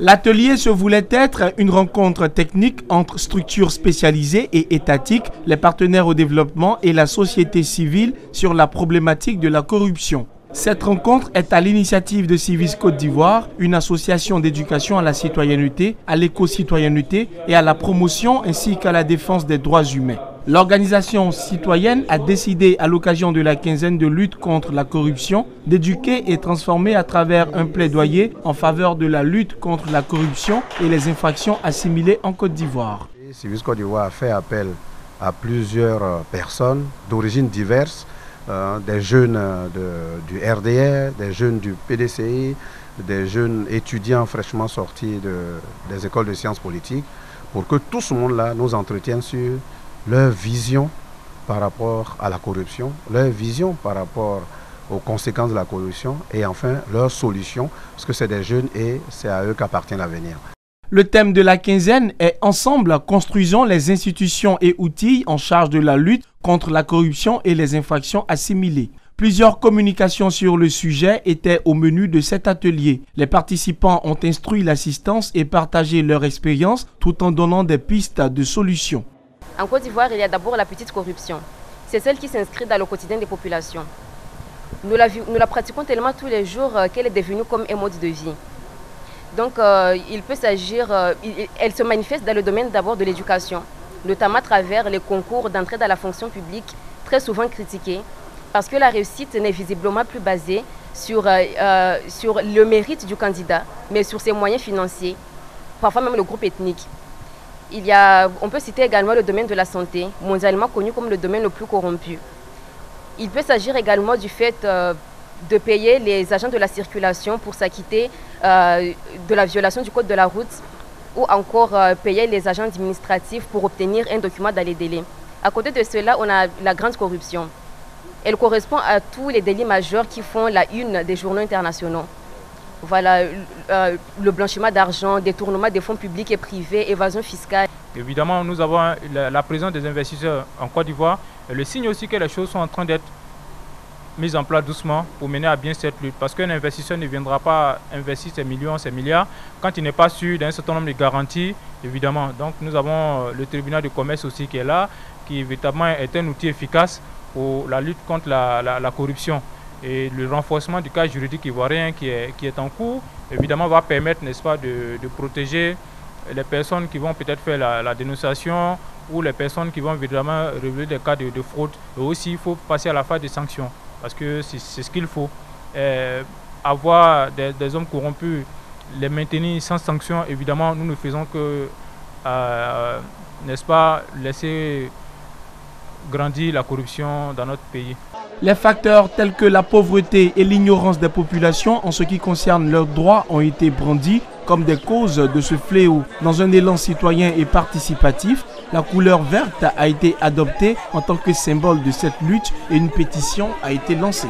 L'atelier se voulait être une rencontre technique entre structures spécialisées et étatiques, les partenaires au développement et la société civile sur la problématique de la corruption. Cette rencontre est à l'initiative de Civis Côte d'Ivoire, une association d'éducation à la citoyenneté, à l'éco-citoyenneté et à la promotion ainsi qu'à la défense des droits humains. L'organisation citoyenne a décidé, à l'occasion de la quinzaine de lutte contre la corruption, d'éduquer et transformer à travers un plaidoyer en faveur de la lutte contre la corruption et les infractions assimilées en Côte d'Ivoire. Civis Côte d'Ivoire a fait appel à plusieurs personnes d'origines diverses, des jeunes du RDR, des jeunes du PDCI, des jeunes étudiants fraîchement sortis des écoles de sciences politiques, pour que tout ce monde-là nous entretienne sur leur vision par rapport à la corruption, leur vision par rapport aux conséquences de la corruption et enfin leurs solutions, parce que c'est des jeunes et c'est à eux qu'appartient l'avenir. Le thème de la quinzaine est « Ensemble, construisons les institutions et outils en charge de la lutte contre la corruption et les infractions assimilées ». Plusieurs communications sur le sujet étaient au menu de cet atelier. Les participants ont instruit l'assistance et partagé leur expérience tout en donnant des pistes de solutions. En Côte d'Ivoire, il y a d'abord la petite corruption. C'est celle qui s'inscrit dans le quotidien des populations. Nous la pratiquons tellement tous les jours qu'elle est devenue comme un mode de vie. Donc, il peut s'agir, elle se manifeste dans le domaine d'abord de l'éducation, notamment à travers les concours d'entrée dans la fonction publique, très souvent critiqués, parce que la réussite n'est visiblement plus basée sur le mérite du candidat, mais sur ses moyens financiers, parfois même le groupe ethnique. On peut citer également le domaine de la santé, mondialement connu comme le domaine le plus corrompu. Il peut s'agir également du fait de payer les agents de la circulation pour s'acquitter de la violation du code de la route ou encore payer les agents administratifs pour obtenir un document dans les délais. À côté de cela, on a la grande corruption. Elle correspond à tous les délits majeurs qui font la une des journaux internationaux. Voilà, le blanchiment d'argent, détournement des fonds publics et privés, évasion fiscale. Évidemment, nous avons la présence des investisseurs en Côte d'Ivoire. Le signe aussi que les choses sont en train d'être mises en place doucement pour mener à bien cette lutte. Parce qu'un investisseur ne viendra pas investir ses millions, ses milliards, quand il n'est pas sûr d'un certain nombre de garanties, évidemment. Donc nous avons le tribunal de commerce aussi qui est là, qui véritablement est un outil efficace pour la lutte contre la corruption. Et le renforcement du cadre juridique ivoirien qui est en cours, évidemment, va permettre, n'est-ce pas, de protéger les personnes qui vont peut-être faire la dénonciation ou les personnes qui vont évidemment révéler des cas de fraude. Et aussi, il faut passer à la phase des sanctions, parce que c'est ce qu'il faut. Avoir des hommes corrompus, les maintenir sans sanction, évidemment, nous ne faisons que, n'est-ce pas, laisser grandir la corruption dans notre pays. Les facteurs tels que la pauvreté et l'ignorance des populations en ce qui concerne leurs droits ont été brandis comme des causes de ce fléau. Dans un élan citoyen et participatif, la couleur verte a été adoptée en tant que symbole de cette lutte et une pétition a été lancée.